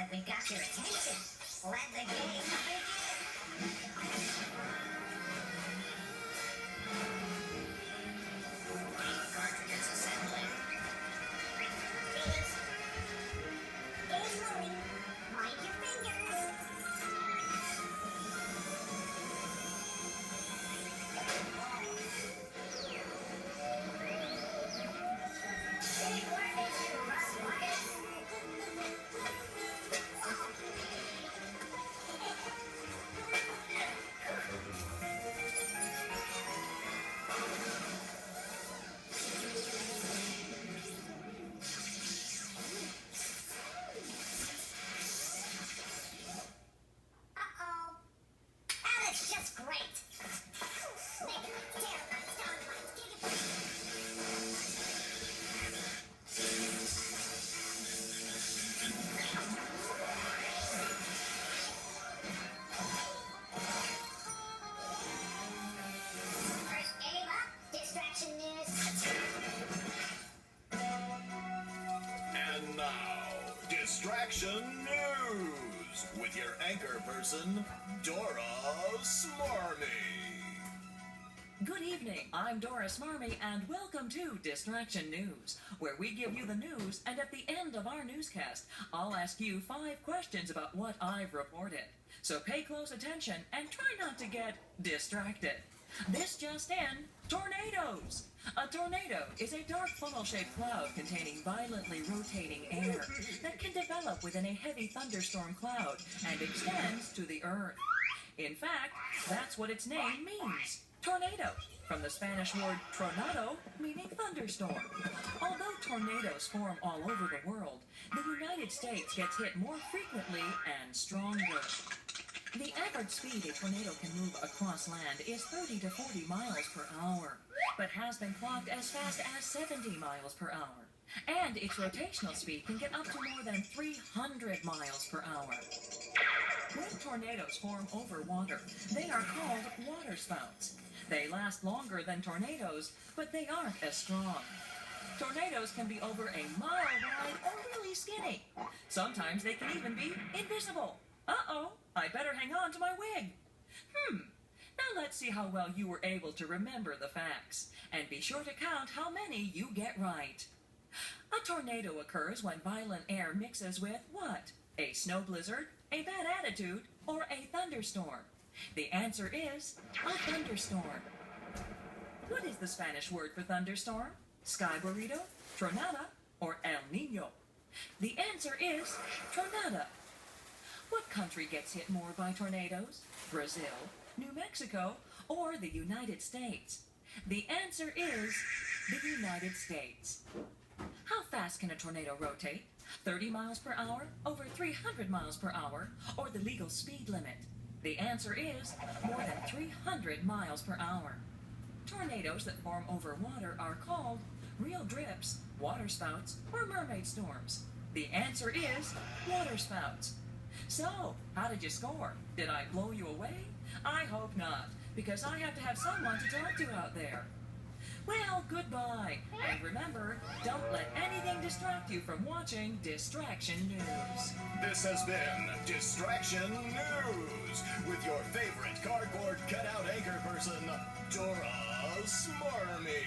that we've got your attention. Let the game begin. Cartridges assembling. Game's loading. Mind your fingers. Big work is you, Russ. Uh-oh. That's just great. First game up, distraction news. And now, Distraction News with your anchor person, Dora Smarmy. Good evening, I'm Dora Smarmy, and welcome to Distraction News, where we give you the news, and at the end of our newscast, I'll ask you 5 questions about what I've reported. So pay close attention and try not to get distracted. This just in, tornadoes! A tornado is a dark funnel-shaped cloud containing violently rotating air that can develop within a heavy thunderstorm cloud and extends to the earth. In fact, that's what its name means. Tornado, from the Spanish word tronado, meaning thunderstorm. Although tornadoes form all over the world, the United States gets hit more frequently and stronger. The average speed a tornado can move across land is 30 to 40 miles per hour, but has been clocked as fast as 70 miles per hour. And its rotational speed can get up to more than 300 miles per hour. When tornadoes form over water, they are called waterspouts. They last longer than tornadoes, but they aren't as strong. Tornadoes can be over a mile wide or really skinny. Sometimes they can even be invisible. Uh-oh, I better hang on to my wig. Now let's see how well you were able to remember the facts. And be sure to count how many you get right. A tornado occurs when violent air mixes with what? A snow blizzard, a bad attitude, or a thunderstorm? The answer is a thunderstorm. What is the Spanish word for thunderstorm? Sky burrito, tronada, or El Niño? The answer is tronada. What country gets hit more by tornadoes? Brazil, New Mexico, or the United States? The answer is the United States. How fast can a tornado rotate? 30 miles per hour, over 300 miles per hour, or the legal speed limit? The answer is more than 300 miles per hour. Tornadoes that form over water are called real drips, waterspouts, or mermaid storms. The answer is waterspouts. So, how did you score? Did I blow you away? I hope not, because I have to have someone to talk to out there. Well, goodbye. And remember, don't let anything distract you from watching Distraction News. This has been Distraction News with your favorite cardboard cutout anchor person, Dora Smarmy.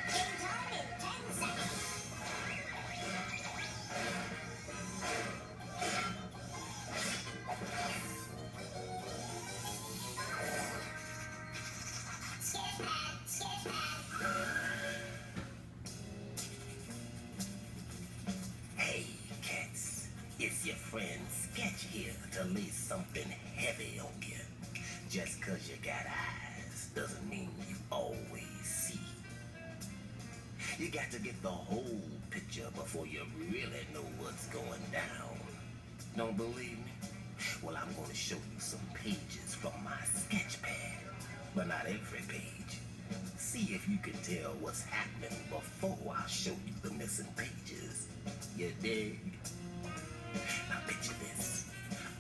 Game time in 10 seconds. Hey, cats. It's your friend Sketch here to lay something heavy on you. Just 'cause you got eyes doesn't mean you always see. You got to get the whole picture before you really know what's going down. Don't believe me? Well, I'm going to show you some pages from my sketch pad, but not every page. See if you can tell what's happening before I show you the missing pages. You dig? Now picture this.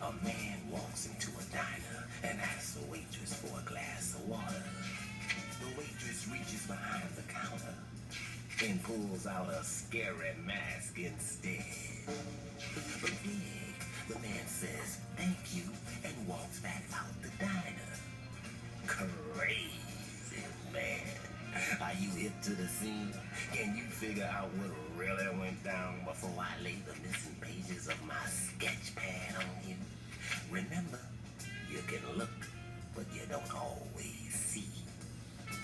A man walks into a diner and pulls out a scary mask instead. But Big, the man says thank you and walks back out the diner. Crazy, man. Are you hip to the scene? Can you figure out what really went down before I lay the missing pages of my sketch pad on you? Remember, you can look, but you don't always see.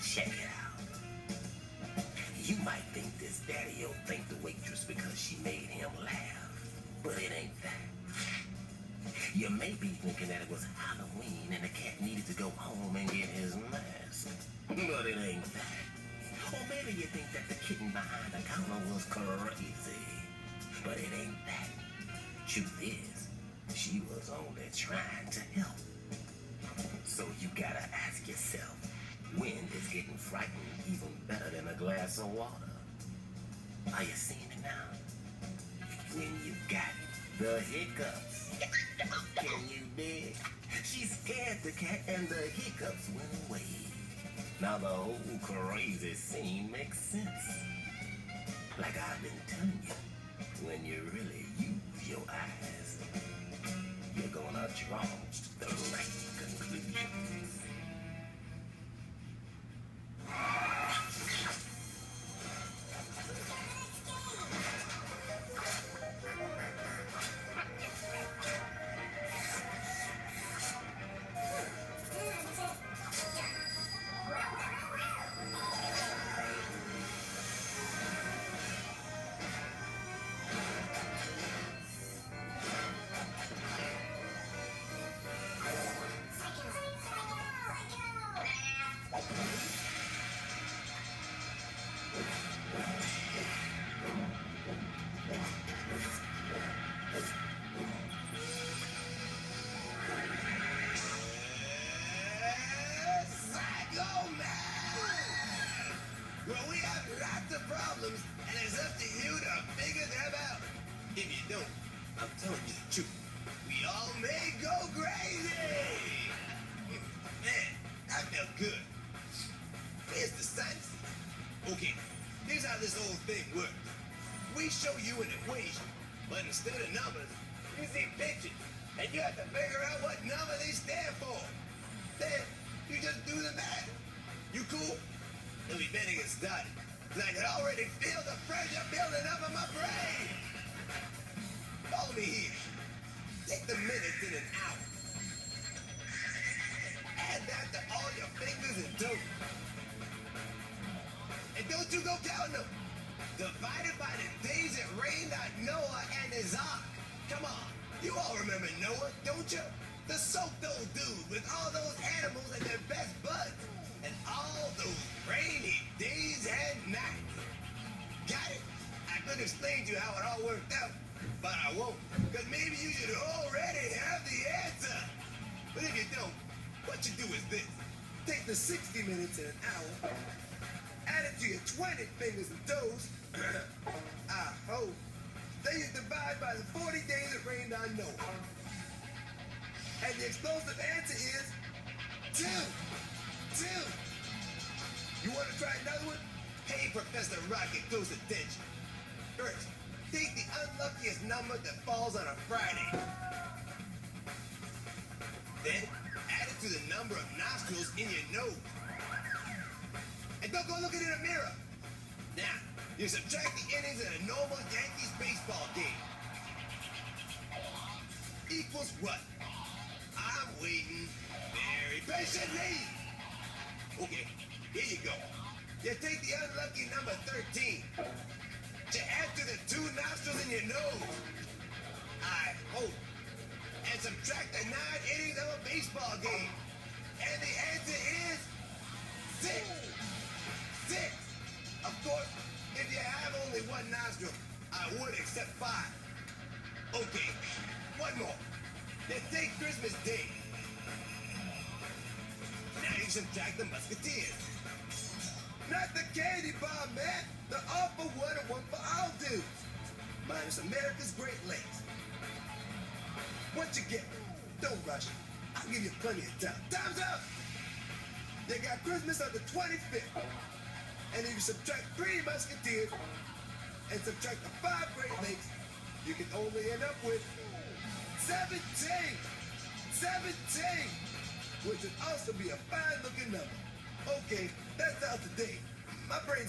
Check it out. You might think this daddy'll thank the waitress because she made him laugh, but it ain't that. You may be thinking that it was Halloween and the cat needed to go home and get his mask, but it ain't that. Or maybe you think that the kitten behind the counter was crazy, but it ain't that. Truth is, she was only trying to help. So you gotta ask yourself, when is getting frightened even better than a glass of water? Are you seeing it now? When you got the hiccups. Can you dig? She scared the cat and the hiccups went away. Now the whole crazy scene makes sense. Like I've been telling you, when you really use your eyes, you're gonna draw the right conclusions. Well, we have lots of problems, and it's up to you to figure them out. If you don't, I'm telling you the truth. We all may go crazy. Man, that felt good. Here's the science. Okay, here's how this whole thing works. We show you an equation, but instead of numbers, you see pictures, and you have to figure out what number they stand for. Then, you just do the math. You cool? Then we better get started. 'Cause I can already feel the pressure building up in my brain. Follow me here. Take the minutes in an hour. Add that to all your fingers and toes. And don't you go counting them. Divided by the days it rained on Noah and his ark. Come on, you all remember Noah, don't you? The soaked old dude with all those animals and their best buds. And all those rainy days and nights. Got it? I could explain to you how it all worked out, but I won't. Because maybe you should already have the answer. But if you don't, what you do is this. Take the 60 minutes in an hour, add it to your 20 fingers and toes, I hope. Then you divide by the 40 days it rained on Noah. And the explosive answer is 2. You want to try another one? Hey, Professor Rocket, close attention. First, take the unluckiest number that falls on a Friday. Then, add it to the number of nostrils in your nose. And don't go looking in a mirror. Now, you subtract the innings in a normal Yankees baseball game. Equals what? I'm waiting very patiently. Okay, here you go. You take the unlucky number 13. You add to the 2 nostrils in your nose. I hope. And subtract the 9 innings of a baseball game. And the answer is 6. 6. Of course, if you have only 1 nostril, I would accept 5. Okay, one more. Then take Christmas Day. Now you subtract the Musketeers. Not the candy bar, man. The all for one and one for all dudes. Minus America's Great Lakes. What you get? Don't rush. I'll give you plenty of time. Time's up! You got Christmas on the 25th. And if you subtract 3 Musketeers and subtract the 5 Great Lakes, you can only end up with 17. 17! Which would also be a fine-looking number. Okay, that's out today. My brain's